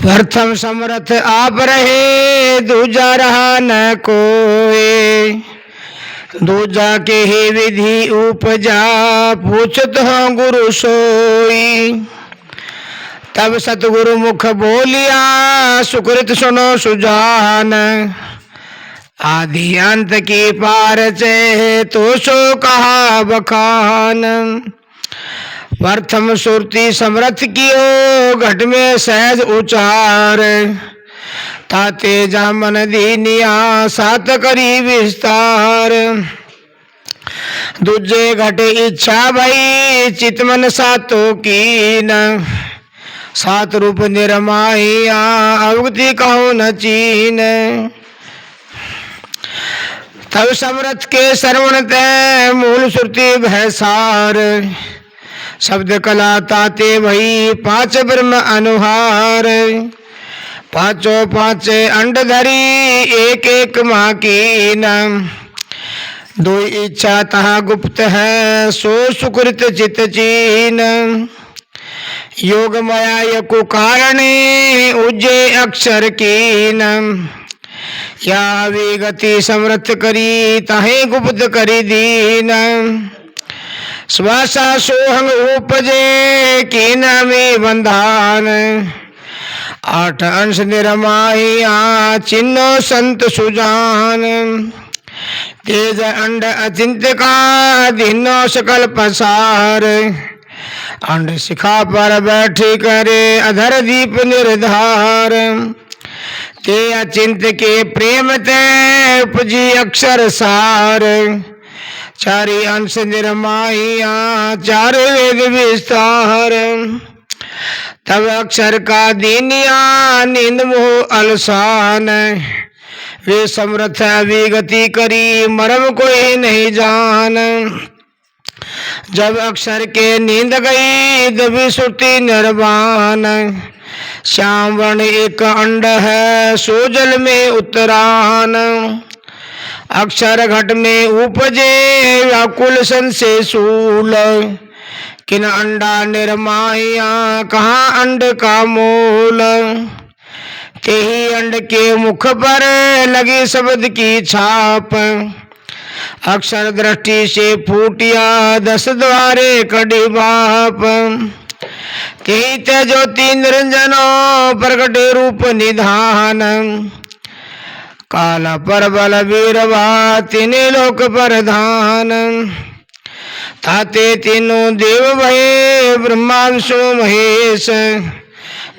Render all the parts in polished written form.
प्रथम समर्थ आप रहे, दूजा रहा न कोई। दूजा के ही विधि उपजा, पूछत हो गुरु सोई। तब सतगुरु मुख बोलिया, सुकृत सुनो सुजान। आदि अंत की पार चे, तो सो कहा बखान। प्रथम सुरती समर्थ कियो, घट में सहज उचार। ताते जामन दीनिया, सात करी विस्तार। दूजे घट इच्छा भई, चितमन सातो कीन। सात रूप निरमाइया, अवगति कहूँ न चीन। तब समर्थ के श्रवण ते, मूल श्रुति भयसार। शब्द कला ताते भई, पांच ब्रह्म अनुहार। पांचों पांचे अंड धरी, एक एक माँ की नाम। दो इच्छा तहा गुप्त है, सो सुकृत चित चीन। योग माया यको कारणे, उज्जे अक्षर की नाम। या वे गति समर्थ करी, ताहे गुप्त करी दीन। श्वासा सोहंग उपजे, की नामे बंधान। आठ अंश निरमाइया, चिन्नो संत सुजान। तेज अंड अचिंत्य का, दिनो सकल पसार। अंड शिखा पर बैठी करे, अधर दीप निर्धार। ते अचिंत के प्रेम ते, उपजी अक्षर सार। चारि अंश निरमाइया, चार वेद विस्तार। तब अक्षर का दीनिया, नींद मोह अलसान। वे समर्थ विगति करी, मरम कोई नहीं जान। जब अक्षर के नींद गई, दबी सुरती निर्वाण। श्याम वर्ण एक अंड है, सो जल में उतरान। अक्षर घट में उपजे, व्याकुल सन से शूल। किन अंडा निरमाइया, कहाँ अंड का मूल। तेही अंड के मुख पर, लगी शब्द की छाप। अक्षर दृष्टि से फूटिया, 10 द्वारे कड़ी बाप। तेही तेजोति निरंजनो, प्रगटे रूप निधान। काला पर बल वीरवा, तीने लोक प्रधान। ताते तीनों देव भये, ब्रह्मा विष्णु महेश।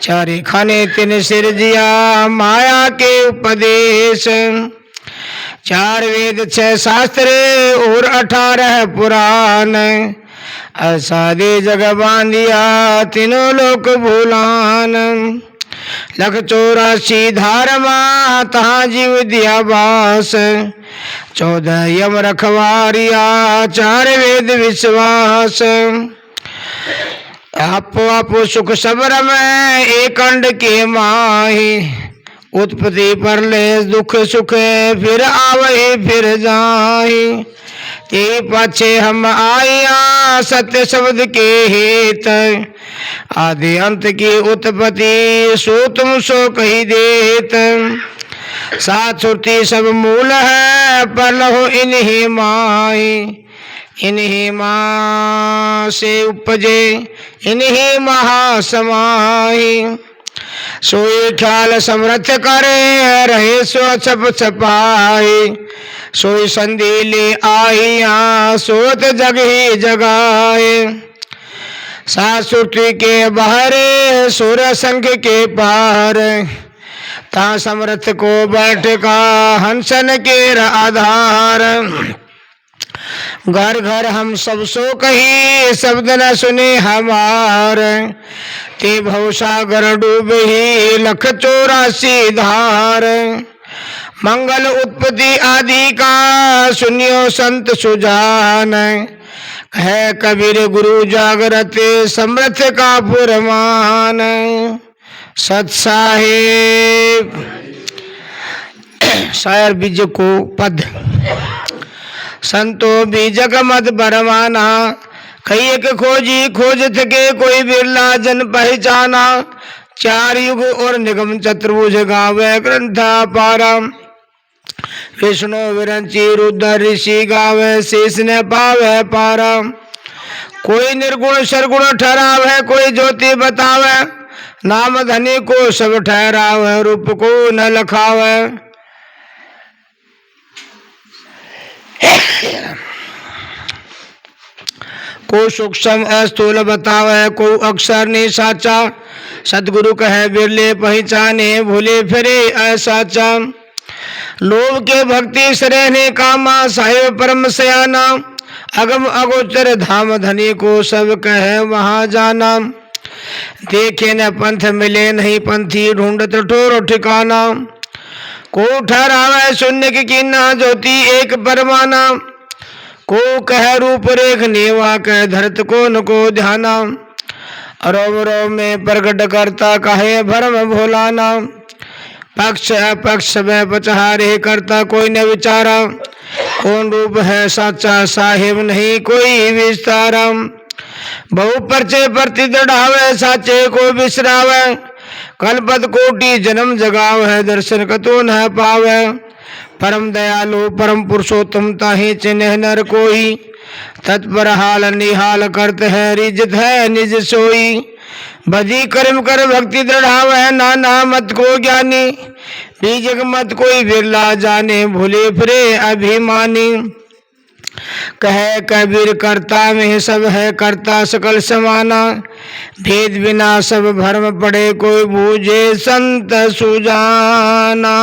चारे खाने तीन सिरजिया, माया के उपदेश। 4 वेद 6 शास्त्र, और 18 पुराण। ऐसा दे जग बांधिया, तीनों लोक भूलान। 184 धारमा, तहाँ जीव दिया बास। 14 यम रखवारिया, 4 वेद विश्वास। आपो आपो सुख सबर में, एक अंड के माही। उत्पत्ति पर ले दुख सुख, फिर आवही फिर जाही। ते पाछे हम आया, सत्य शब्द के हेत। आदि अंत की उत्पत्ति, सो तुम सो कही देत। सात सुरती सब मूल है, पर लहो इन्हीं माही। इन्हीं माँ से उपजे, इन्हीं महासमाही। सोई ख्याल समर्थ करे, रहे सो छप छपाई। सोई संधि ले आइया, सोत जग ही जगाए। सात सुरती के बहरे, सूर्य संख के पार। ता समर्थ को बैठ का, हंसन के आधार। घर घर हम सब सो कही, शब्द न सुने हमार। ते भवसागर डूब ही, 184 धार। मंगल उत्पत्ति आदि का, सुनियो संत सुजान। है कबीर गुरु जागृत, समर्थ का पुरमान। सत साहिब। शायर बीज को पद। संतो बीजक मत बरमाना, कई एक खोजी खोज थके, कोई बिरला जन पहचाना। चार युग और निगम चतुर्भुज गावे ग्रंथ पारा। विष्णु विरंची रुद्र ऋषि गावे शेष न पावे पारा। कोई निर्गुण सरगुण ठहरावे कोई ज्योति बतावे। नाम धनी को सब ठहरावे रूप को न लखावे। को सूक्ष्म अस्थूल बतावे को अक्षर ने साचा। सतगुरु कहे बिरले पहचाने भूले फिरे असाचा। लोभ के भक्ति सरहने कामा साहेब परम सयाना। अगम अगोचर धाम धनी को सब कहे वहां जाना। देखे न पंथ मिले नहीं पंथी ढूंढत ठोर ठिकाना। को ठहरावे शून्य की कीना ज्योति एक परमाना। को कह रूप रेख नेवा कह धरत को न को ध्याना। रोम रोम में प्रकट करता कहे भरम भोलाना। पक्ष अपक्ष में पचहारे करता कोई न विचारा। कौन रूप है साचा साहिब नहीं कोई विस्तारा। बहु परचे प्रति दृढ़ावे साचे को बिसरावे। कलपत कोटि जन्म जगाव है दर्शन कतो न पावे। परम दयालु परम पुरुषोत्तम ताहि चिन्ह नर कोई। तत्पर हाल निहाल करत है रिजत है निज सोई। बदी कर्म कर भक्ति दृढ़ाव है नाना मत को ज्ञानी। बीजक मत कोई बिरला जाने भूले फिरे अभिमानी। कहे कबीर करता में सब है करता सकल समाना। भेद बिना सब भरम पड़े कोई बूझे संत सुजाना।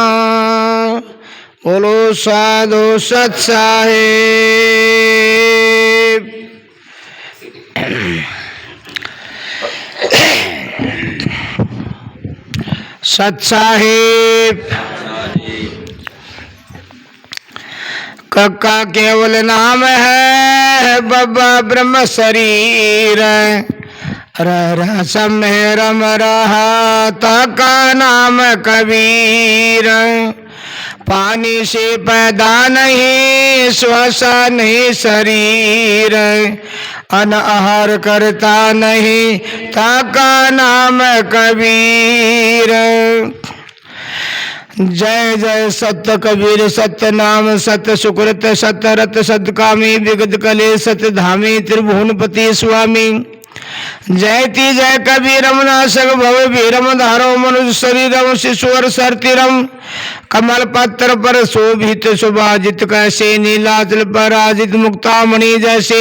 बोलो साधु सत साहेब। सत साहेब कक्का केवल नाम है बाबा ब्रह्म शरीर। रह सब में रम रहा का नाम कबीर। पानी से पैदा नहीं श्वासा नहीं शरीर। अन आहार करता नहीं ताका नाम कबीर। जय जय सत्य कबीर सत्य नाम सत्य सुकृत सत्य रत सत्कामी विगत कले सत्य धामी त्रिभुवनपति स्वामी। जयति जय कबीरम नाशक भव वीरम धारो मनुज शरीरम शिशुवर सर्तिरम। कमल पत्र पर शोभित सुभाजित कैसे नीलाचल पराजित मुक्तामणि जैसे।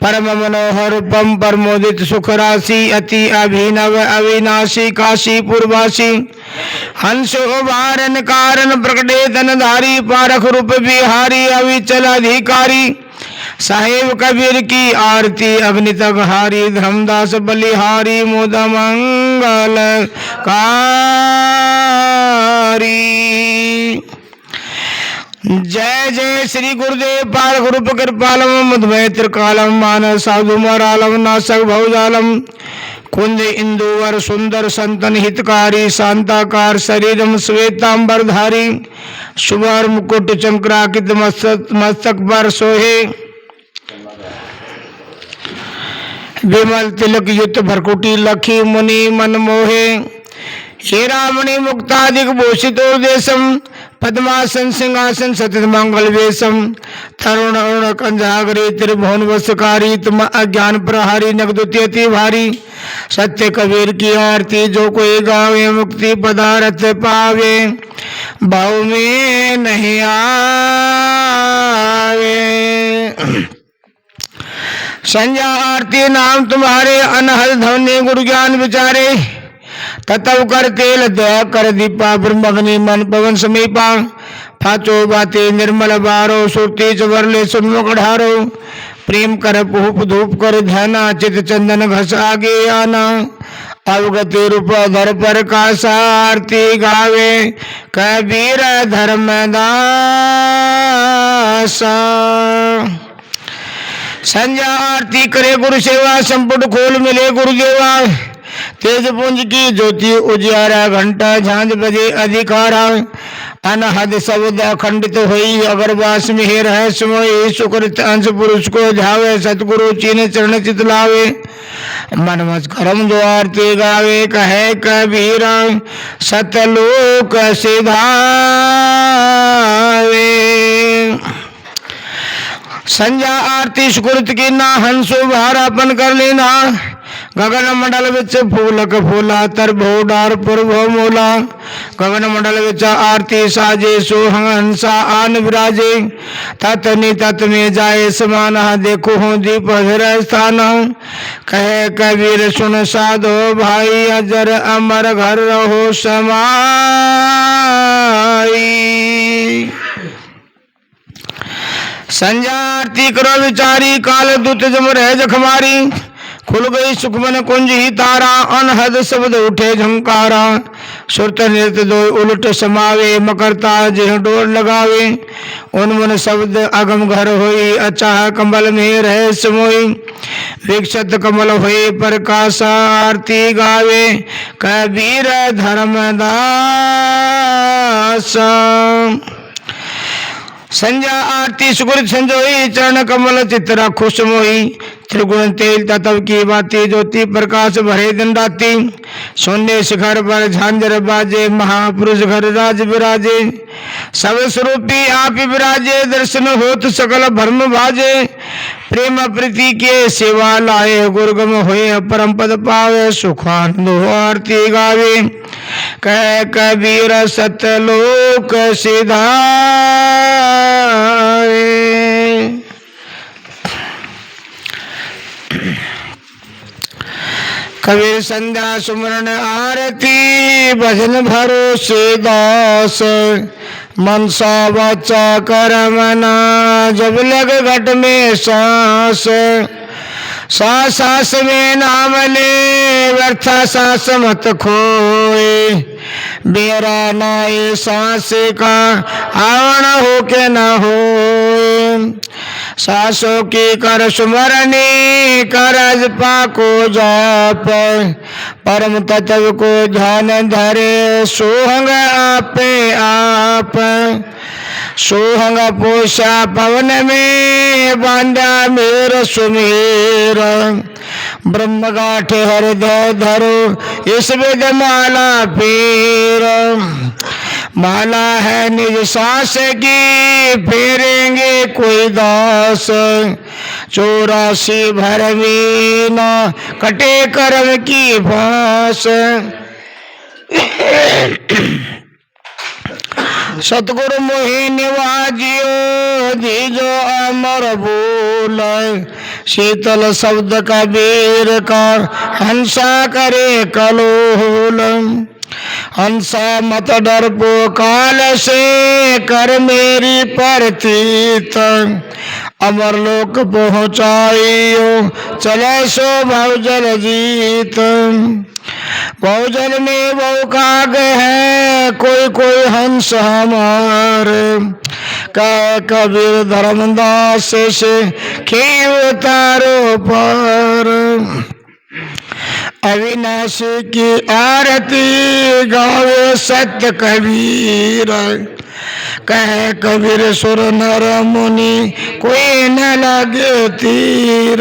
परम मनोहर रूपम परमोदित सुख राशि अति अभिनव अविनाशी काशी पूर्वासी। हंस उभारन कारण प्रकटे धनधारी पारख रूप बिहारी अविचल अधिकारी। साहेब कबीर की आरती अग्नि तक हारी धर्मदास बलिहारी मुद मंगल कारी। जय जय श्री गुरुदेव पारख रूप कृपालम मधुमय त्रिकालम मानव साधु मरालम नाशक भवजालम। कुंज इंदुवर सुंदर संतन हितकारी शांताकार शरीरम श्वेतांबरधारी। शुभर मुकुट चंक्राकित मस्तक पर सोहे। विमल तिलक युत भरकुटी लखी मुनि मन मोहे। हीरामणि मुक्तादिक भूषितो देशम। पद्मासन सिंहासन सतत मंगल वेशम। तरुण अरुण कंजागरे त्रिभुवन वसकारी। तुम अज्ञान प्रहारी नगदुति भारी। सत्य कबीर की आरती जो कोई गावे मुक्ति पदारथ पावे। भाव में नहीं आवे। संध्या आरती नाम तुम्हारे अनहद ध्वनि गुरु ज्ञान विचारे। ततव कर तेल दया कर दीपा ब्रह्मग्नि मन पवन समीपा। फाचो बाते निर्मल बारो सुरती चवरले सुन्मुख ढारो। प्रेम कर पुप धूप कर ध्याना चित चंदन घस आगे आना। अवगति रूप धर पर कासा आरती गावे कबीर धर्मदासा। संध्या आरती करे गुरु सेवा संपुट खोल मिले गुरुदेवा। तेज पुंज की ज्योति उजियारा, घंटा झांझ बजे अधिकारा। अनहद शब्द अखंडित हुई, अगरवास में ही रहस्य मोई। सुकृत अंश पुरुष को ध्यावे, सतगुरु चीन चरण चित लावे। मन मज करम जो आरती गावे, कहे कबीरा सतलोक सिधावे। संजा आरती सुकृत की ना, हंसो भारापन कर लेना। गगन मंडल विच फूलक फूला, तर भो डार पुर भो मोला। गगन मंडल विच आरती साजे, सोहंग हंसा आन विराजे। तत नि तत में जाए समान, देखो हूँ दीप हृदय स्थान। कहे कबीर सुन साधो भाई, अजर अमर घर रहो समाई। संजा आरती करो विचारी, काल दूत जम रहे जखमारी। खुल गई सुखमन कुंज ही तारा, अनहद शब्द उठे झंकारा। सुरत नृत्य दो उलट समावे, मकरता जिह डोर लगावे। उन्मन शब्द अगम घर होई, अचाह कमल में रहे समोई। विक्षत कमल हुए प्रकाश, आरती गावे कबीर धर्मदास। संजा आरती सुकृत संजोई, चरण कमल चित्रा खुश मोही। त्रिगुण तेल तत्व की बाती, ज्योति प्रकाश भरे दिन राती। सोने शिखर पर झांझर बाजे, महापुरुष घर राज विराजे। सब स्वरूपी आप विराजे, दर्शन होत सकल भ्रम भाजे। प्रेम प्रीति के सेवा लाए, गुरुगम होए परम पद पावे। सुखानंद आरती गावे कह कबीर सतलोक सिधाए। कबीर संध्या सुमरण आरती, भजन भरोसे दास। मनसा वाचा करमना, जब लग घट में सांस। सांस सांस में नाम ले, व्यर्था सांस मत खोए। बेरा नाए सांस का, आवण हो के न हो। सांसों की कर सुमरनी, करज पाको जाप। परम तत्व को ध्यान धरे, सोहंग आपे आप। सोहंग पोषा पवन में, बांधा मेर सुमेर। ब्रह्म गाठ हृदय धरो, इस विध माला फेर। माला है निज सांस की, फेरेंगे कोई दास। 84 भरवी न कटे कर्म की फांस। सतगुरु मोहि निवाजियो, दीजो अमर बोल। शीतल शब्द कबीर का, हंसा करे कलोल। हंसा मत डर पो काल से, कर मेरी प्रतीत। अमर लोक पहुँचाइयो, चले सो भवजल जीत। भवजल में बहु काग है, कोई कोई हंस हमारे। कह कबीर धर्मदास से, खेव तारो पर। अविनाशी की आरती गावे सत्य कबीर। कहे कबीर सुर नर मुनि, कोई न लगे तीर।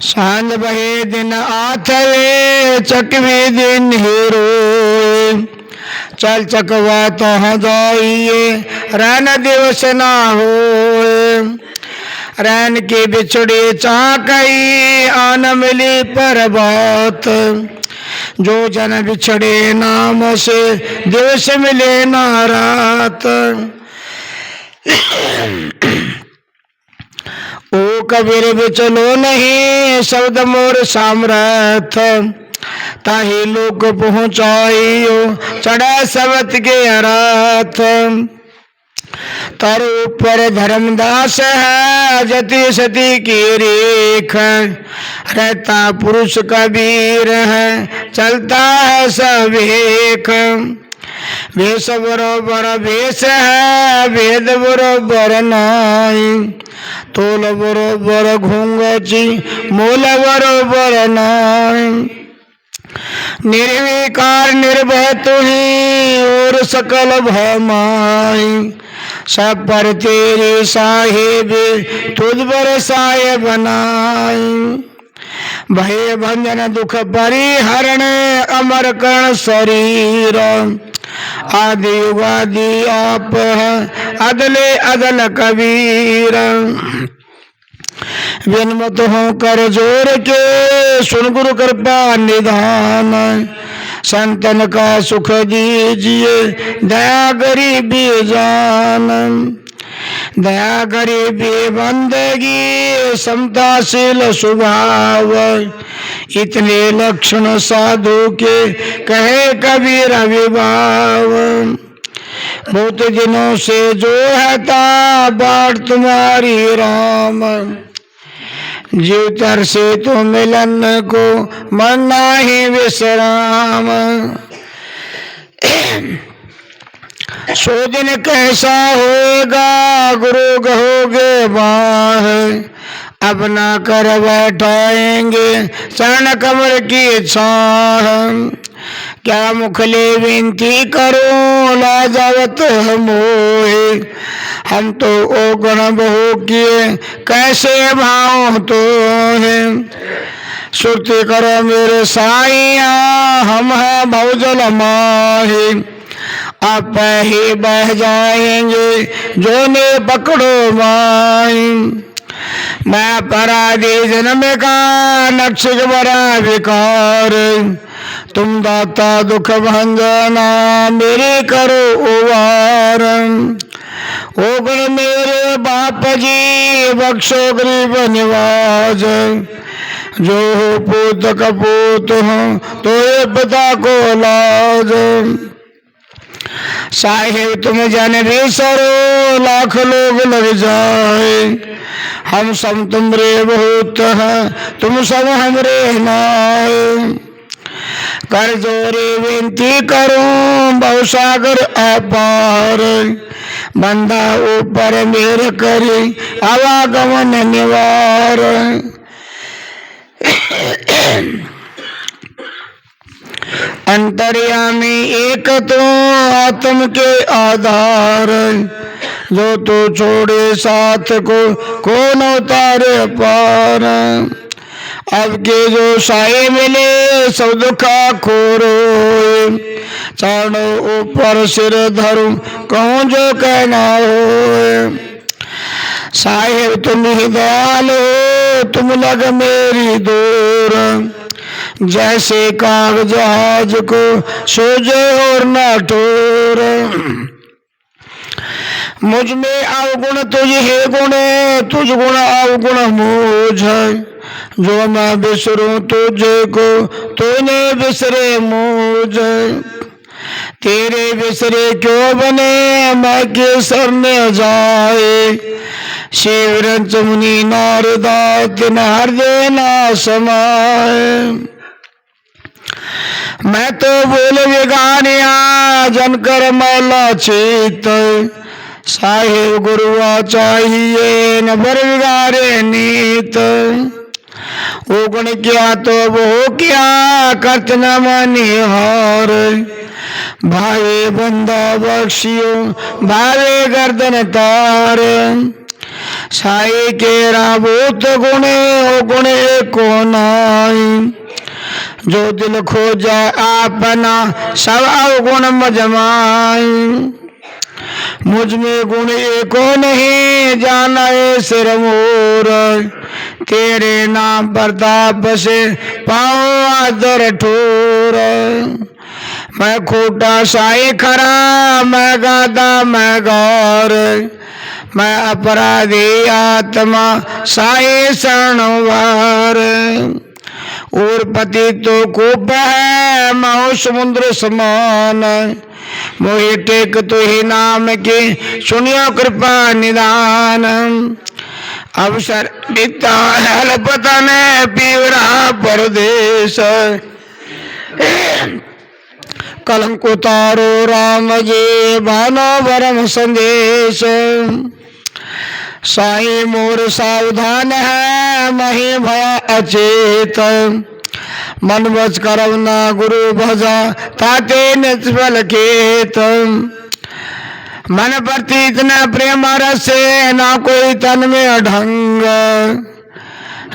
सांझ बहे दिन आथवे, चकवी दिन हीरो। चल चकवा तो जाइए, रैन दिवस ना हो। रैन की बिछड़ी चाकई, आन मिली पर बात। जो जन बिछड़े नाम से, दिवस मिले ना रात। ओ कबीर बिचलो नहीं, शब्द मोर सामर्थ। ताही लोक पहुँचाइयो, चढ़ा सबत के अराथ। तर ऊपर धर्मदास है, जति सती की रेख। रहता पुरुष कबीर है, चलता है सब एक। वेश बरोबर वेश है, वेद बरोबर नाई। तोल बरोबर घूंगची, मोल बरोबर नाई। निर्विकार निर्भय तुही, और सकल भय माई। सब पर तेरी साहिब, तुझ बरसाए बनाई। भय भंजन दुख परिहरण, अमर कर्ण शरीर। आदि युगादि आप है, अदले अदल कबीर। विनमत हो कर जोर के, सुन गुरु कृपा निधान। संतन का सुख दीजिए, दया गरीबी जान। दया गरीबी बंदगी, समताशील स्वभाव। इतने लक्षण साधु के, कहे कबीर विभाव। बहुत दिनों से जो है ता, बाट तुम्हारी राम। जीव तर से तो मिलन को, मन नाही विश्राम। सो दिन कैसा होएगा, गुरु कहोगे बाह। अब ना कर बैठाएंगे, चरण कमर की छाह। क्या मुखले विनती करो, लाजवत मोहे। हम तो ओ गुण बहु किए, कैसे भाव तो है। सुरती करो मेरे साइया, हम है भवजल माही। आप ही बह जाएंगे, जो ने पकड़ो माई। मैं अपराधी जन्म का, नक्शक बड़ा विकार। तुम दाता दुख भंजना, मेरे करो उवार। ओ गुण मेरे बाप जी, बख्शो गरीब निवाज। जो हो पूत कपूत हो, तो ये पिता को लाज। साहिब तुम जन बिसरो, लाख लोग लग जाए। हम सब तुमरे बहुत हैं, तुम सब हमरे नाय। कर जोरे विनती करूं, बहुसागर अपार। बंदा ऊपर मेर करी, आवागमन निवार। अंतर्यामी एक तो आत्म के आधार। जो तो छोड़े साथ को न उतारे पार। अब के जो साए मिले, सब दुखा खोरो। चरणों ऊपर सिर धरूं, कहूँ जो कहना हो। साहिब तुम ही दयाल हो, तुम लग मेरी दूर। जैसे काग जहाज को सोजे और न टोर। मुझ में अवगुण तुझ हे गुण, तुझ गुण अवगुण मुझ। जो मैं बिसरूं तुझे को, तूने बिसरे मुझ। तेरे बिसरे क्यों बने, मैं के सरने जाए। शिवरंच मुनि नारदा, तिन हृदय ना समाए। मैं तो बोल विगानिया, जनकर मैला चित। साहिब गुरुआ चाहिए, न बर विगारे नीत। ओ गुण क्या तो वो क्या, करत न मनिहार। भावे बंदा बख्शियो, भावे गर्दन तार। साई के राबोत गुणे, ओ गुणे को नाई। जो दिल खोजा अपना, सब अवगुण मजमाई। मुझ में गुण एको नहीं, जाना है सिर मोर। तेरे नाम प्रताप से पाओ आदर ठोर। मैं खोटा साई खरा, मैं गादा मैं गौर। मैं अपराधी आत्मा, साई शरणवार। और पति तो खूब है, महो समुद्र समान। मोहि टेक तो ही नाम के, सुनियो कृपा निदान। अवसर बीता है पता ने, पीवरा परदेश। कलंक उतारो राम जी भानो परम संदेश। साईं मोर सावधान है मही भया अचेत, मन वच करव न गुरु भजा ताते निष्फल खेत। मन प्रति इतना प्रेम रस ना कोई तन में ढंग,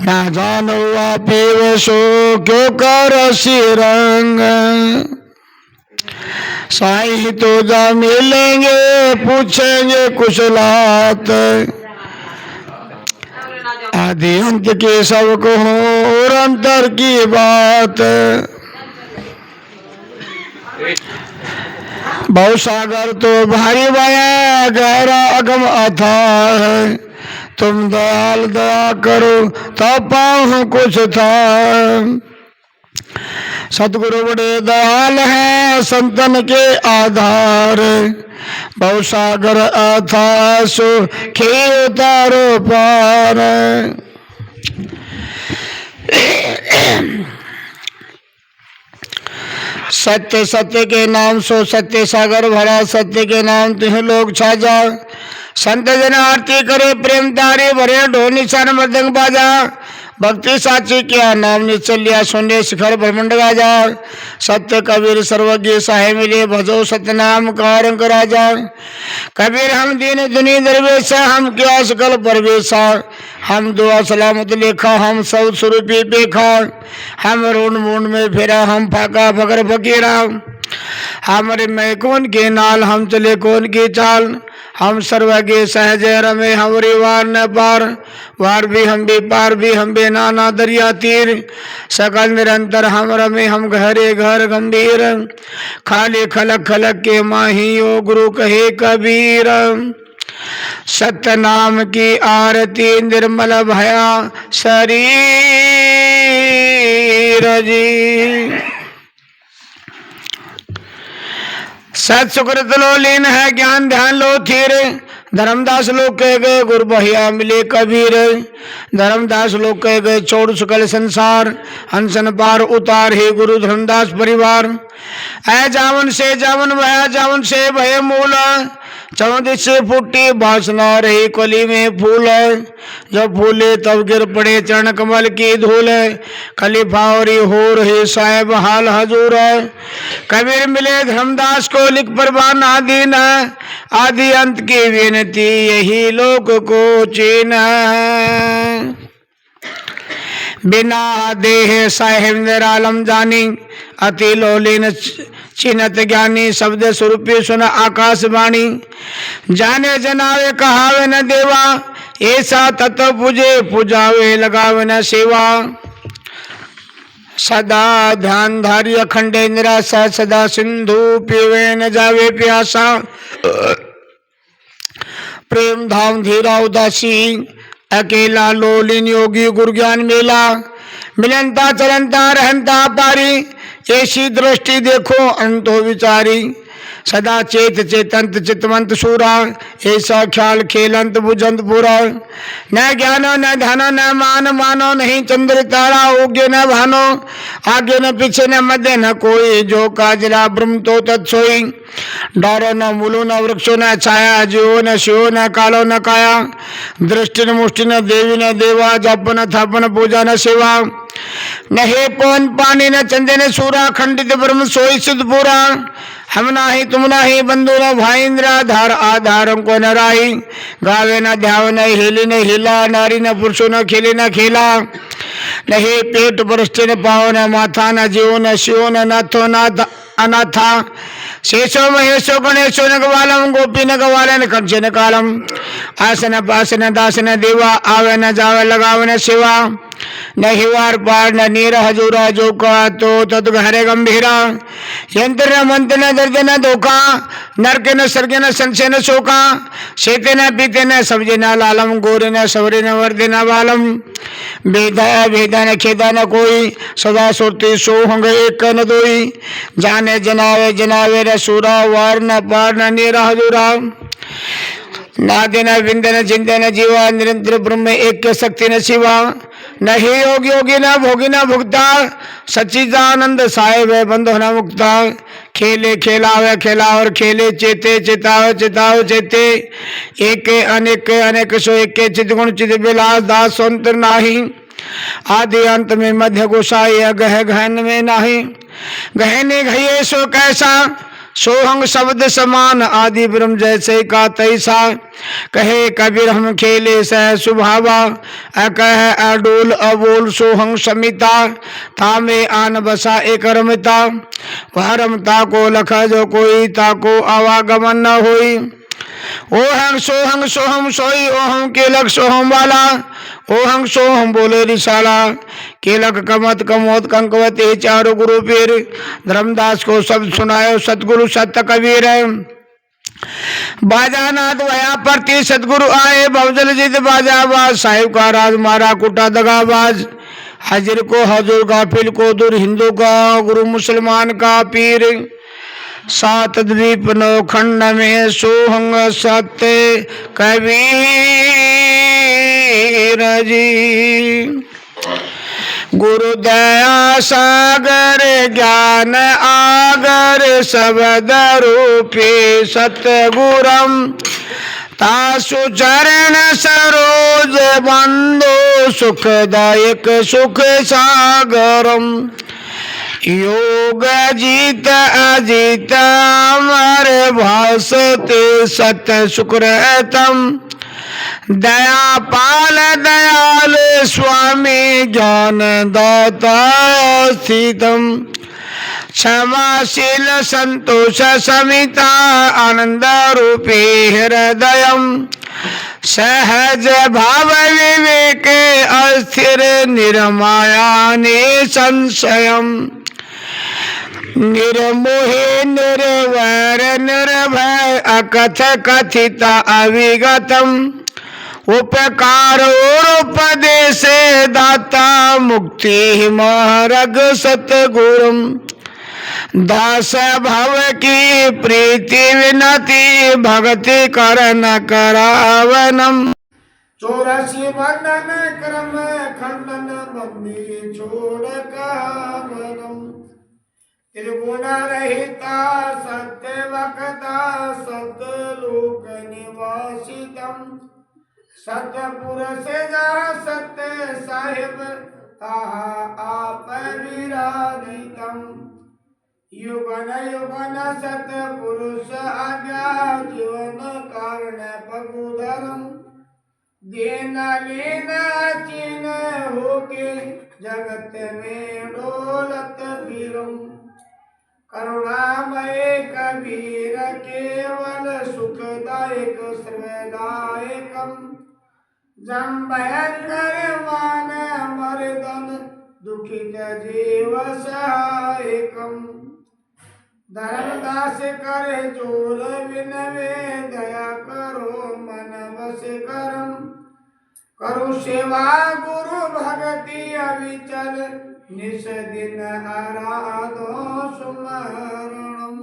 ना जानो आपे वसो क्यों कर रंग। साईं तो जा मिलेंगे पूछेंगे कुशलात, आदि अंत के सब को हो और अंतर की बात। बहु सागर तो भारी भया गहरा अगम अथाह है, तुम दयाल दया करो तो पाऊं कुछ था। सतगुरु बड़े दयाल हैं संतन के आधार, बहु सागर अथाह सो खे उतारो पार। सत्य सत्य के नाम सो सत्य सागर भरा, सत्य के नाम तुह लोग छा जा। संत जन आरती करे प्रेम तारे भरे ढोल निशान मृदंग बाजा। भक्ति साची क्या नाम निचल्या सुने शिखर ब्रह्मंड गाजा। सत्य कबीर सर्वज्ञ साहे मिले भजो सत्य नाम कारंक राजा। कबीर हम दीन दुनी दरवेशा, हम क्या सकल परवेशा। हम दुआ सलामत लेखा, हम सब स्वरूपी पेखा। हम ऋण मूंड में फिरा, हम फाका फकर फकीरा। हमारे मैं कौन के नाल, हम चले कौन की चाल। हम सर्वज्ञ सहज रमे हमारी वार न पार। वार भी हम भी पार भी हम भी नाना दरिया तीर। सकल निरंतर हम रमे हम घरे घर गंभीर। खाली खलक खलक के माही ओ गुरु कहे कबीर। सत्य नाम की आरती निर्मल भया शरीर जी। सत सुकृत लो लीन है ज्ञान ध्यान लो थीर। धर्मदास लोग कह गए गुरु बहिया मिले कबीर। धर्मदास लोग कह गए छोड़ सकल संसार, हंसन पार उतार हे गुरु धर्मदास परिवार। ऐ जावन से जावन भया जावन से भय मूल। चौदिश से फूटी वासना रही कली में फूल। जब फूले तब गिर पड़े चरण कमल की धूल। खलीफा और हो रहे साहेब हाल हजूर। कबीर मिले धर्मदास को लिख परवान आदीन। आदि अंत की विनती यही लोक को चीन। बिना देह साहेब निरालम जानी। अति लोलीन चिन्हत ज्ञानी। शब्द स्वरूप सुन आकाशवाणी। जाने जनावे कहावे न देवा। ऐसा तत्व पूजे पूजावे लगावे न सेवा। सदा ध्यान धारी अखंडे निराशा। सदा सिंधु पीवे न जावे प्यासा। प्रेम धाम धीरा उदासी। अकेला लोलिन योगी गुरु ज्ञान मेला। मिलनता चलनता रहनता पारी। ऐसी दृष्टि देखो अंतो विचारी। सदा चेत चेतंत चितवंत सूरा। ऐसा ख्याल खेलंत बुझंत पूरा। न ज्ञानो न ध्यानो न मान मानो। नहीं चंद्र तारा ओग्य न भानो। आगे न पीछे न मध्य न कोई। जो काजला ब्रह्म तो तत्सोई। डारो न मूलो न वृक्षो न छाया। जीवो न शिवो न कालो न काया। दृष्टि न मुष्टि न देवी न देवा। जप न थापन पूजा न सेवा। न हे पवन पानी न चंदे न सूरा। खंडित ब्रह्म सोई सिद्ध पूरा। हम नाही तुम नाही बंधु न भाई इंद्राधार। आधार को न राही। गावे न ध्याव न हिली न हिला। नारी न पुरुषो न खेले न खेला। न हे पेट बरस्ते न पाओ न माथा। न जीवो न शिवो न नाथो नाथ अनाथा। शेषो महेशो गणेशो न गवालम। गोपी न गवालन कंस न कालम। आसन पासन दासन देवा। आवे न जावे लगावे न सेवा। न हिवार पार न नीर हजूरा। जो का तो तद हरे गंभीरा। यंत्र न मंत्र न दर्द न धोखा। नरक न सर्ग न संशय न शोका। शेते न पीते न सब्जे न लालम। गोरे न सवरे न वर्दे न बालम। भेदा भेदा न खेदा न कोई। सदा सुरती सो होंगे एक न दोई। जाने जनावे जनावे रसूरा। वार न पार न नीर हजूरा। नादे न विंद न चिंता न जीवा। निरंतर ब्रह्म एक शक्ति न शिवा। न ही योग योगी न भोगी न भुगता। सच्चिदानंद साहेब है बंधो न मुक्ता। खेले खेलावे खिलावर खेले चेते चितावे चितावे चेते एक अनेक अनेक सो एक चित गुण चित विलास दास स्वतंत्र नाही आदि अंत में मध्य गोसाई गह गहन में नाही गहने घये सो कैसा सोहंग शब्द समान आदि ब्रह्म जैसे का तैसा कहे कबीर हम खेले सह सुभावा अकह अडोल अबोल सोहंग समिता थामे आन बसा एक रमिता वह रमता को लख जो कोई ताको आवागमन न होई ओहंग सोहंग सोहम सोई ओहम केलक सोहम वाला ओहंग सोहम बोले रिसाला केलक कमत कमोत कंकवते चारों गुरु पीर धर्मदास को शब्द सुनायो सतगुरु सत्य कबीर बाजा नाथ वया प्रति सतगुरु आए बवजल जिद बाजा बाज साहिब का राज मारा कुटा दगाबाज हाजिर को हजूर गाफिल को दूर हिंदू का गुरु मुसलमान का पीर सात द्वीप नौ खंड में सोहंग सत्य कबीर जी गुरु दया सागर ज्ञान आगर शब्द रूपी सतगुरम तासु चरण सरोज बंदो सुखदायक सुख सागरम योग जीत अजीत अमर भासते सत्य शुक्रतम दया पाल दयाल स्वामी ज्ञान दाता स्थितम क्षमाशील संतोष समिता आनंद रूपी हृदयम सहज भाव विवेक अस्थिर निर्माया निसंशयम निर्मोहि निर्वैर निर्भय अकथ कथित अविगतम उपकार और उपदेश दाता मुक्ति मार्ग सतगुरुम दास भव की प्रीति विनति भक्ति करन करावनम 84 बंधन क्रम खंडन बंदी छोड़ कावनम त्रिगुण रहिता सत्य वक्ता सतलोक निवासितम सतपुरुष जहाँ सत्य साहिब तहाँ आप विराजितम युगन युगन सतपुरुष आज्ञा जीवन कारण पगुधरम दीन लीन चीन होके जगत में डोलत फिरम करुणामय कबीर केवल सुखदायक सर्वदायकम जम भयंकर मान मर्दन दुखित जीव सहायकम धर्मदास करे जोर विनवे दया करो मन बस करम करु सेवा गुरु भगति अविचल निस दिन आराधो सुमरणम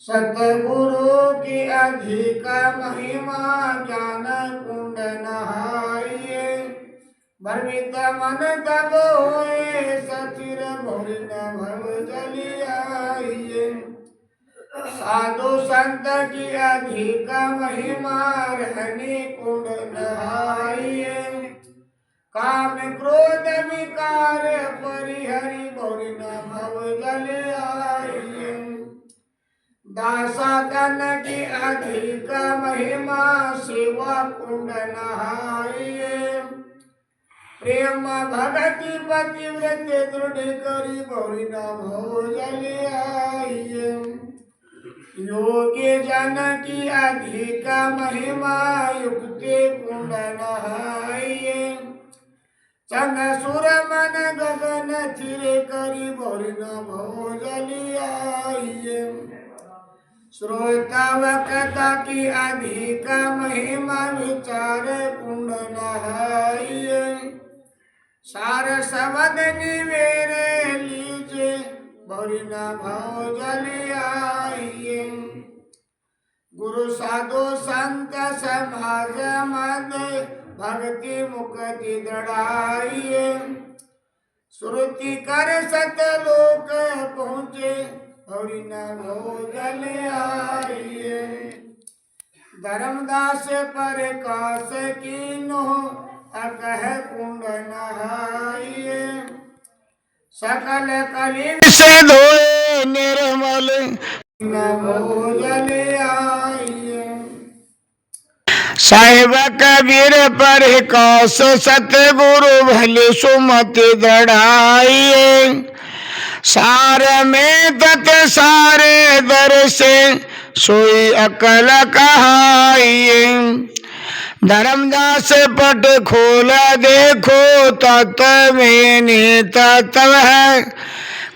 सतगुरु की अधिक महिमा ज्ञान कुंड नहाइए भ्रमित मन तब होए सचिर भोरिन भव जलियाइए साधु संत की अधिक महिमा रहने कुंड नहाइए काम क्रोध विकार परिहरि भोरिन भव जलियाइए दासातन की अधिक महिमा सेवा कुंड नहाइए प्रेम भगति पतिव्रत दृढ़ करी बहुरी भोजलियाइए योगी जन की अधिक महिमा युक्ति कुंड नहाइए चंद सुर मन गगन चिरे करी बहुरी भोजलियाइए श्रोता वक्ता की अधिक महिमा विचार कुंड नहाइए सार शब्द निवेरे लीजे भरिन भव जलियाइए गुरु साधु संत समाज मद भक्ति मुक्ति दृढ़ाइए श्रुति कर सतलोक पहुँचे और न भोजन आइए धर्मदास पर काश कीनो अकह कुंड नहाइए सकल कलिन से धोए निर्मल न भोजन आइए साहिब कबीर पर कौश सतगुरु भले सुमति दृढ़ाइए सार में तत सारे दर से सोई अकल कहाइए धर्मदास पट खोला देखो तत्व में नितत्व है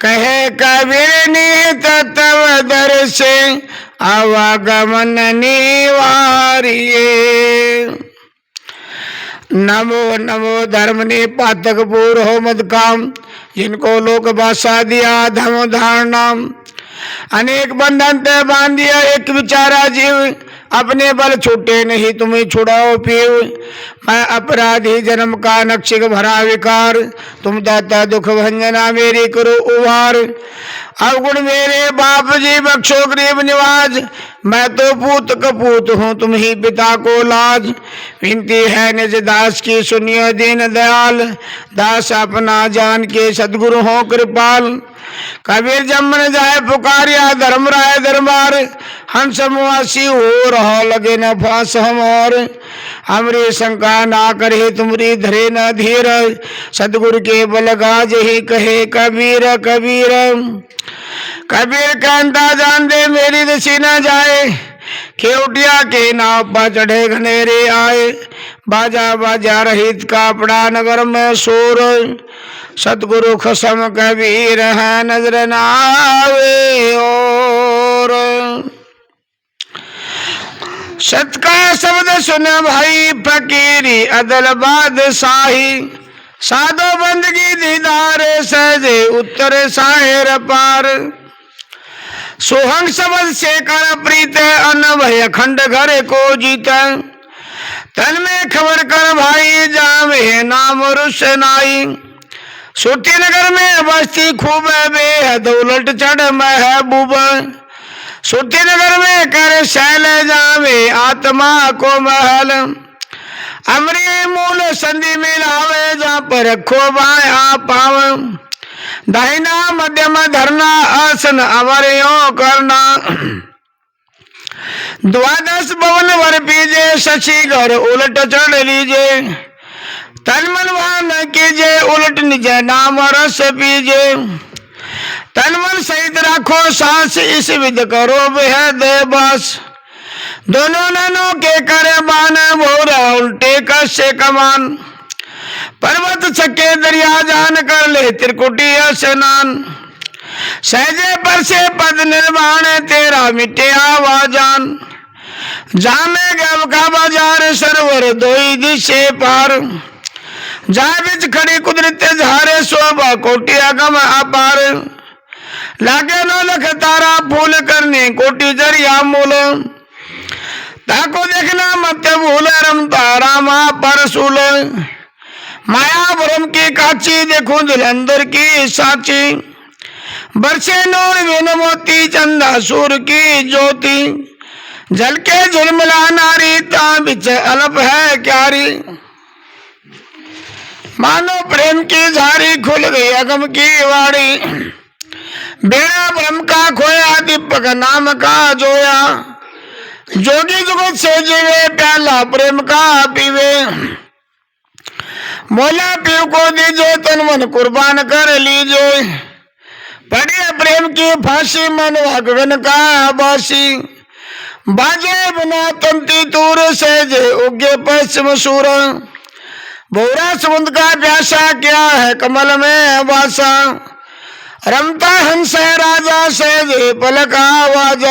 कहे कबीर नितत्व दर से आवागमन निवारिये नमो नमो धर्म ने पातक पूर हो मद काम जिनको लोक भाषा दिया धर्म धारणा अनेक बंधन ते बांध दिया एक विचारा जीव अपने बल छूटे नहीं तुम्हें छुड़ाओ पीव मैं अपराधी जन्म का नक्षिक भरा विकार तुम दाता दुख भंजना मेरी करो उभार अवगुण मेरे बाप जी बख्शो गरीब निवाज मैं तो पूत कपूत हूँ तुम ही पिता को लाज विनती है निज दास की सुनियो दीन दयाल दास अपना जान के सदगुरु हो कृपाल कबीर जमन जाए पुकारिया धर्म राय दरबार हंस मुआसी हो रहो लगे न फांस हम और हमरी शंका ना करे तुमरी धरे न धीर सदगुरु के बल गाज ही कहे कबीर कबीर कबीर कहता जान दे मेरी दसी न जाए खेवटिया के नाव पर चढ़े घनेरे आए बाजा बाजा रहित कापड़ा नगर में शोर सतगुरु खसम कबीर है नजर न आवे और सत का शब्द सुन भाई फकीरी अदल बादशाही साधो बंदगी दीदार सहजे उत्तर साहेर पार सोहंग शब्द से कर प्रीत अन्न भय खंड घर को जीत तन में खबर कर भाई जावे नाम रुशनाई सुरती नगर में बस्ती खूब बेहद उलट चढ़ महबूब सुरती नगर में कर शैल जावे आत्मा को महल अमरी मूल संधि मिलावे जहाँ पर रखो बाया पाव दाहिना मध्यम धरना आसन अवरियों करना द्वादश भवन वर पीजे शशि घर उलट चढ़ लीजे तन मन भान कीजे उलट निज नाम रस पीजे तन मन सहित रखो सांस इस विध करो बेहद बस दोनों ननों के करे बान भोरा उल्टे कसे कमान पर्वत छके दरिया जान कर ले त्रिकुटी स्नान सहजे पर से पद निर्माण तेरा मिटे आवाजान जामे गव का बाजार सरवर दोई दिशे पार जा बिच खड़ी कुदरत झारे शोभा कोटि अगम अपार लागे नो लख तारा फूल करने कोटि जरिया मूल ताको देखना मत भूल रमता रामा परसूल माया भ्रम की काची देखो दुलंदर की साची बरसे नूर बिन मोती चंदा सूर की ज्योति जल के झुलमिला नारी ता बिच अलप है क्यारी मानो प्रेम की झारी खुल गई अगम की वाड़ी बेड़ा ब्रह्म का खोया दीपक नाम का जोया जोगी जुगत से जीवे प्याला प्रेम का पीवे मोला पीव को दीजिए तन मन कुर्बान कर लीजिए पढ़िए प्रेम की फांसी मन गगन का बासी बाजे बिना तंती तूर से जे उगे पश्चिम सूर भोरा समुद्र का प्यासा क्या है कमल में वासा रमता हंस राजा से जे पलक आवाज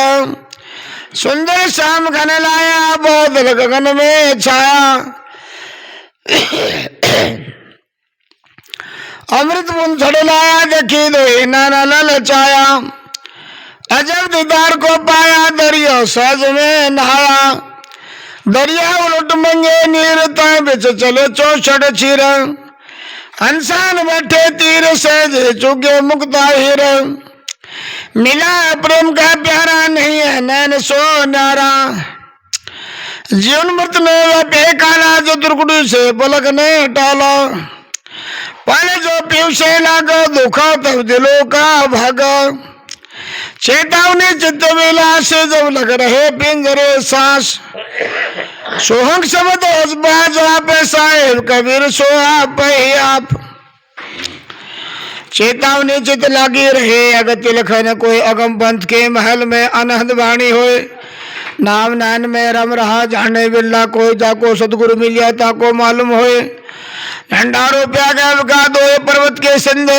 सुंदर श्याम घन लाया बादल गगन में छाया अमृत बुंद लाया देखी दे नाना ललचाया अजब दीदार को पाया दरिया सहज में नहाया दरिया उलट मंगे नीर ताए बिच चलो चौसठ चीर इंसान बैठे तीर सहज चुगे मुक्ता हीर मिला प्रेम का प्यारा नहीं है नैन सो नारा जीवन मृत में बेकाला जो दुर्गुड़ी से पलक ने टाला पहले जो पीव से लागा दुखा तब दिलों का भागा चेतावनी चित्त विलास जब लग रहे पिंजरे सांस सोहंग शब्द बाज आप साहेब कबीर सो आप ही आप चेतावनी चित लागी रहे अगत्य लखन कोई अगम पंथ के महल में अनहद वाणी होए नाम नैन में रम रहा जाने बिल्ला कोई जाको सदगुरु मिलिया ताको मालूम होए भंडारो प्यागा विका दो पर्वत के सिंध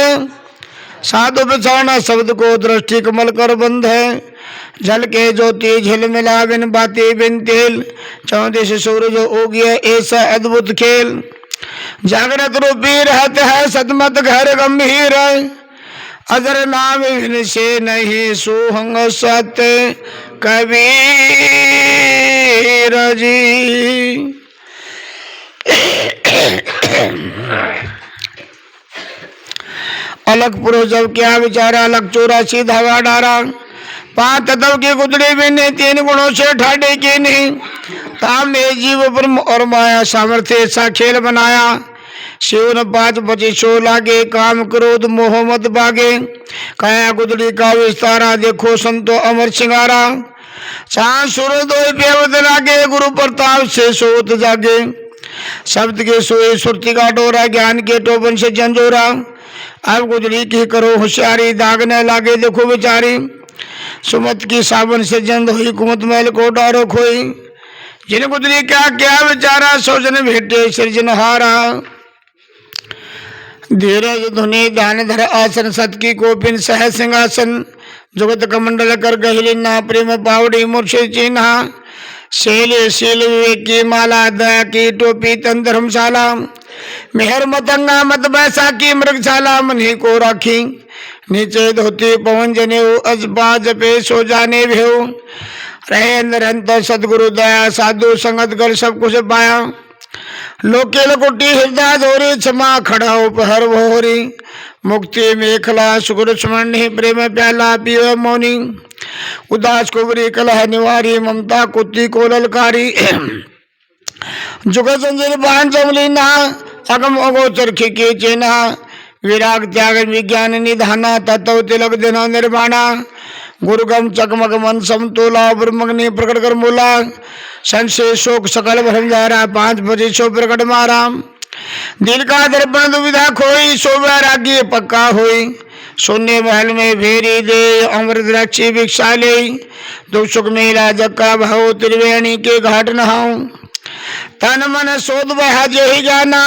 साधु बिछाना शब्द को दृष्टि कमल कर बंद है जल के ज्योति झिल मिला बिन बाती बिन तेल चौदिश सूरज उगिए ऐसा अद्भुत खेल जागृत रूपी रहते है सतमत घर गंभीर अजर नाम बिन से नहीं सुहंग सत्य कबीर जी। अलग पुरुष जब क्या विचारा अलग चोरा सीधा गा डारा पांच तत्व की गुदड़ी भी नहीं तीन गुणों से ठाडे की नहीं ताम ने जीव ब्रह्म और माया सामर्थ्य ऐसा खेल बनाया शिव न पांच बचे सो लागे काम क्रोध मोह मत बागे काया गुदड़ी का विस्तारा देखो संतो अमर सिंगारा चांद सूरज दो पेवत लागे गुरु प्रताप से सोत जागे शब्द के सोए सुरती का डोरा ज्ञान के टोपन से झंझोरा अब गुदड़ी की करो होशियारी दाग न लागे देखो बेचारी सुमत की साबन से जंद हुई कुमत मैल को डारो खोई जिन गुदड़ी क्या क्या बेचारा सोचन भेटे सृजनहारा धीरज धुनि दान धर आसन सत की कोपिन सह सिंहासन जुगत कमंडल कर गहिली ना प्रेम पावड़ी मुर्शिद चिन्हा शील शील विवेक की माला दया की टोपी तन धर्मशाला मेहर मतंगा मत बैसा की मृगशाला मन ही को राखी नीचे धोती पवन जने अजबा जपे सो जाने भेव रहे निरंतर सदगुरु दया साधु संगत कर सब कुछ पाया लोके लकुटी हृदय धोरी क्षमा खड़ा उपहर भोरी मुक्ति मेखला सुगुरु स्मरण प्रेम प्याला पियो मौनी उदास कुबरी कलह निवारी ममता कुत्ती को ललकारी जुग संजय बाण जमली ना अगम अगोचर खिकी चेना विराग त्याग विज्ञान निधाना तत्व तिलक दिना निर्वाणा गुरुगम चकमक मन समतोला ब्रह्मग्नि प्रकट कर मूला संशय शोक सकल भरम जारा पांच बजे सो प्रकट मारा दिल का दर्पण दुविधा खोई सो वैराग्य पक्का होई शून्य महल में भेरी दे अमृत रक्षी भिक्षा ले दुख सुख मेरा जक्का भाव त्रिवेणी के घाट नहाऊं तन मन सोध बहा ही जाना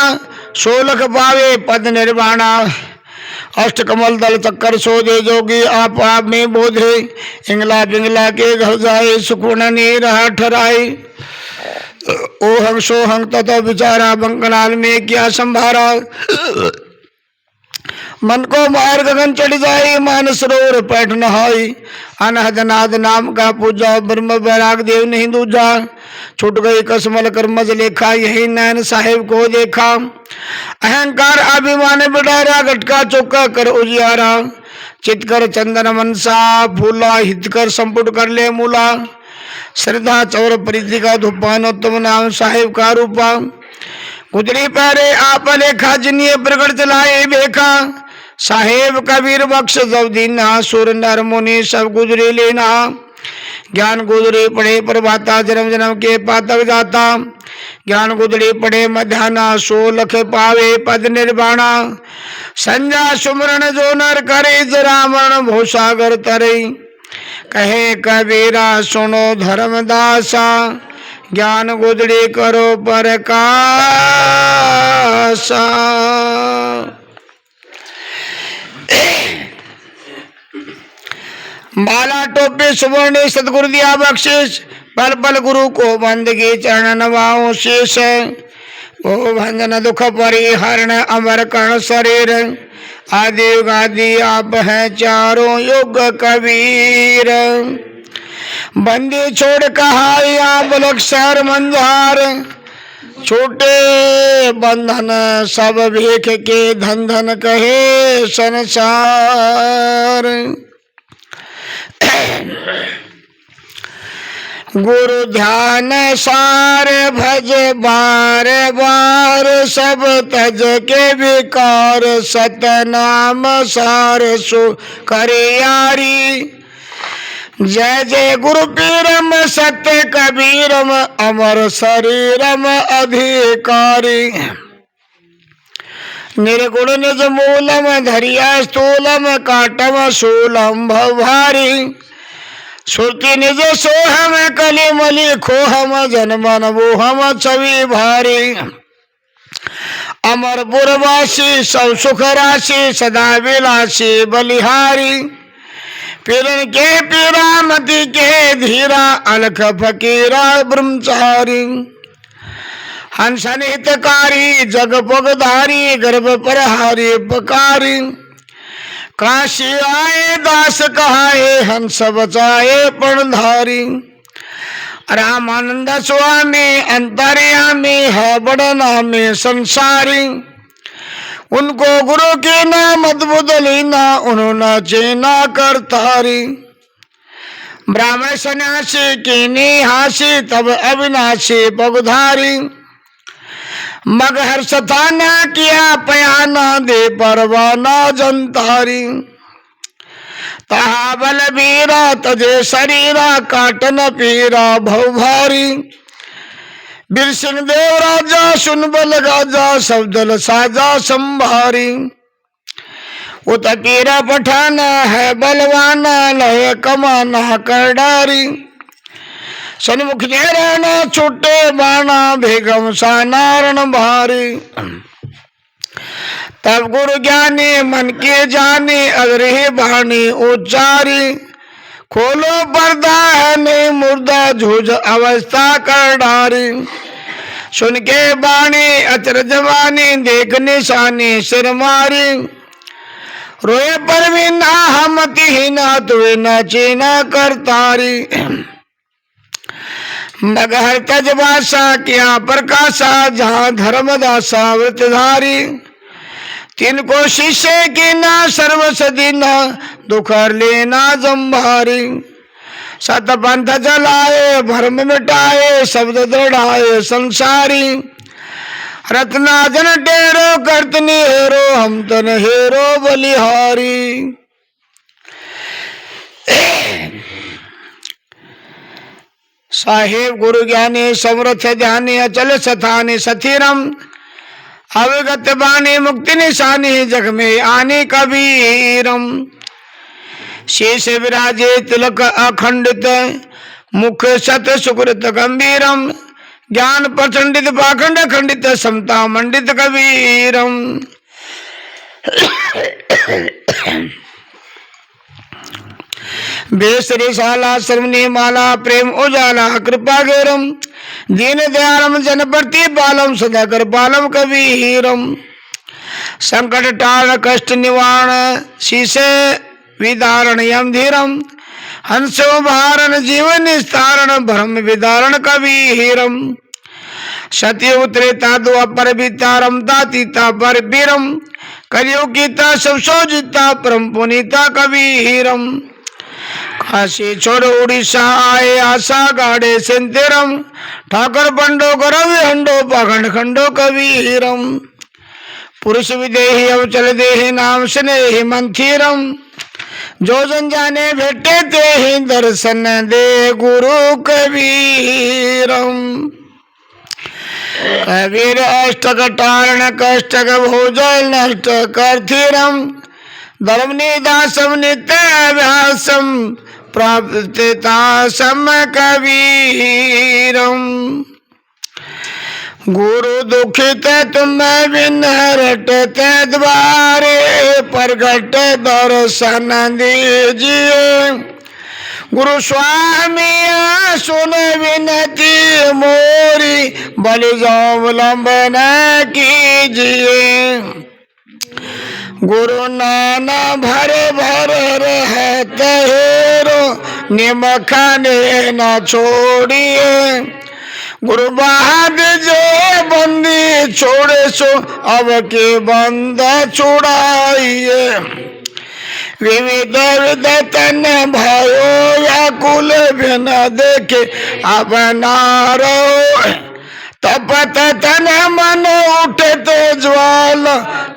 सोलख पावे पद निर्वाणा अष्ट कमल दल चक्कर सोधे जोगी आप में बोधे इंगला पिंगला के घर जाए सुकुन ने रहा ठहराए ओहम सोहम तथा विचारा बंकनाल में क्या संभारा मन को मार गगन चढ़ जाए मान सरोवर पैठ नहाई अनहद नाद नाम का पूजा ब्रह्म बैराग देव नहीं दूजा छूट गई कसमल कर्मज लेखा यही नैन साहेब को देखा अहंकार अभिमान बिडारा गटका चौका कर उजियारा चितकर चंदन मनसा फूला हितकर संपुट कर ले मूला श्रद्धा चौर प्रीति का धुपान उत्तम नाम साहेब का रूपा गुजरी पैरे आप लेखा जिन्हें प्रगट चलाए देखा साहेब कबीर बख्श जब दीना सुर नर मुनि सब गुजरी लेना ज्ञान गुजरी पढ़े प्रभाता जन्म जन्म के पातक जाता ज्ञान गुजरी पढ़े मध्याना सो लख पावे पद निर्वाणा संजा सुमरण जो नर करे जरामण भूसागर तरे कहे कबीरा सुनो धर्मदासा ज्ञान गुजरी करो परकासा माला टोपी सुवर्ण सदगुरु दिया बख्शिश पल पल गुरु को बंदगी चरण नवाओ शेष ओ भंजन दुख परिहरण अमर कर्ण शरीर आदि युगादि आप हैं चारों युग कबीर बंदी छोड़ कहाया बलक शहर मंझार, छोटे बंधन सब भीख के धन धन कहे संसार। गुरु ध्यान सार भज बार बार, सब तज के विकार सतनाम सार सु करे यारी। जय जय गुरु पीरम सत्य कबीरम, अमर शरीरम अधिकारी। निर्गुण निज मूलम धरिया स्थूलम, काटम शूलम भवभारी। श्रुति निज सोहम कलि मलि खोहम, जनमन बोहम छवि भारी। अमरपुरवासी सब सुख राशि, सदा विलासी बलिहारी। पीरन के पीरा मति के धीरा, अलख फकीरा ब्रह्मचारी। हंसन हितकारी जग पगधारी, गर्भ परहारी पकारी। काशी आए दास कहाए, हंस बचाए पणधारी। रामानंद स्वामी अंतर्यामी, है बड़ नामी संसारी। उनको गुरु की ना मत बदली ना, उन्होंने चेना करतारी। ब्राह्मण सन्यासी की निहासी, तब अविनाशी पगधारी। मगहर सताना किया पयाना, दे परवाना जनतारी। तहा बल बीरा तजे शरीरा, काटन पीरा भवभारी। बीर सिंह देव राजा सुन बल गाजा, सब दल साजा संभारी। उत पीरा पठाना है बलवाना, लय कमाना कर डारी। सन्मुख रहना छुट्टे बाना, भेगम सानारण भारी। तब गुरु ज्ञानी मन के जानी, अग्रही बाणी उच्चारी। खोलो पर्दा है नहीं मुर्दा, झूझ अवस्था कर डारी। सुन के बाणी अचरज वाणी, देख निशानी सिर मारी। रोए पर भी ना हमति ही ना, तुए न चीना करतारी। मगहर तजबासा किया प्रकाशा, जहाँ धर्मदासा व्रतधारी। तिनको शिष्य की ना सर्वस दीना, दुख लेना जम्भारी। सतपंथ जलाए भरम मिटाए, शब्द दृढ़ाए संसारी। रत्नाजन टेरो करतनी हेरो, हम तन हेरो बलिहारी। साहेब गुरु ज्ञानी समर्थ ध्यानी, अचल सथानी सथीरम। अवगत बानी मुक्ति निशानी, जग में आने कबीरम। शेष विराजे तिलक अखंडित, मुख सत सुकृत गंभीरम। ज्ञान प्रचंडित पाखंड खंडित, समता मंडित कबीरम। बेसरिशाला श्रवणी माला, प्रेम उजाला कृपा गेरम। दीन दयालम जन प्रति बालम, सदा कर पालम कबीरम। संकट टाल कष्ट निवारण, शीशे विदारण यम धीरम। हंसो भारण जीवन निस्तारण, भ्रम विदारण कबीरम। सत्य त्रेता द्वापर वितारम, तातीता पर बीरम। कलियुग गीता सब सोजिता, परम पुनीता कबीरम। काशी छोड़ उड़ीसा आए, आशा गाड़े सिंतेरम। ठाकर बंडो करवि हंडो, पाखंड खंडो कबीरम। पुरुष विदेही अवचल देहि, नाम स्नेहि मंथिरम। जो जन जाने भेटे ते ही, दर्शन दे गुरु कबीरम। कबीर अष्टक टारण, कष्टक भोजल नष्ट करथिरम। धर्म निदासम नित्य अभ्यासम, प्राप्तता सम कबीरम। गुरु दुखित तुम बिन रटते द्वारे, प्रगट दर्शन दीजिए। गुरु स्वामी सुन विनती मोरी, बलि अवलंबन कीजिए। गुरु नाना भर भर रहत हेरो, निमक ने न छोड़िए। गुरु बहादुर जो बंदी छोड़े सो अब के बंद छुड़ाइए। विविध विध तन भयो व्याकुल बिन देखे अब नारो। तपत तन मन उठे तो ज्वाल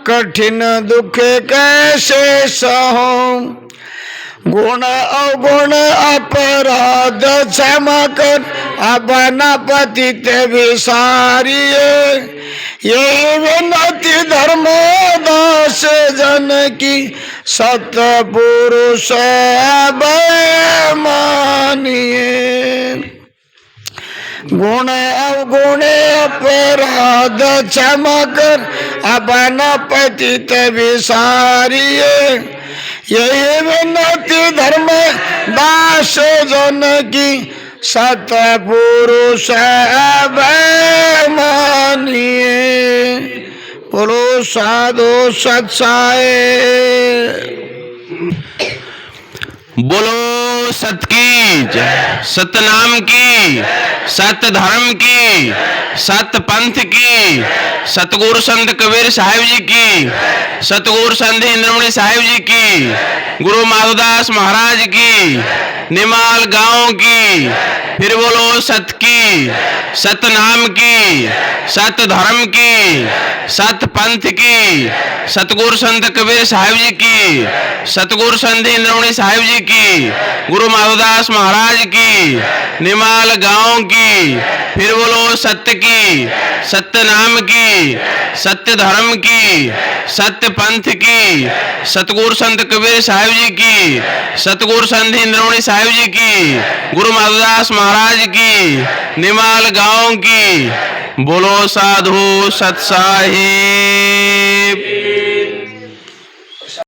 कठिन दुख कैसे सहूं। गुण अवगुण अपराध क्षमा कर अपना पतित विसारिए। यही विनती धर्म दास जन की सतपुरुष मानिए। गुण अवगुण अपराध क्षमा कर अपना पतित विसारिए। यही विनती धर्म दास जन की सतपुरुष मानिए। बोलो साधु सत साई। बोलो सत की जय, सतनाम की, सत धर्म की, सत पंथ की, सतगुरु संत कबीर साहिब जी की, सतगुरु संत इंद्रमणि साहिब जी की, गुरु माधवदास महाराज की, निमाल गांव की। फिर बोलो सत की, सतनाम की, सत धर्म की, सत पंथ की, सतगुरु संत कबीर साहिब जी की, सतगुरु संत इंद्रमणि साहिब जी की, गुरु माधवदास महाराज की, निमाल गांव की। फिर बोलो सत्य की, सत्य नाम की, सत्य धर्म की, सत्य पंथ की, सतगुरु संत कबीर साहिब जी की, सतगुरु संत इंद्रमणि साहिब जी की, गुरु माधवदास महाराज की, निमाल गांव की। बोलो साधु सत साहिब।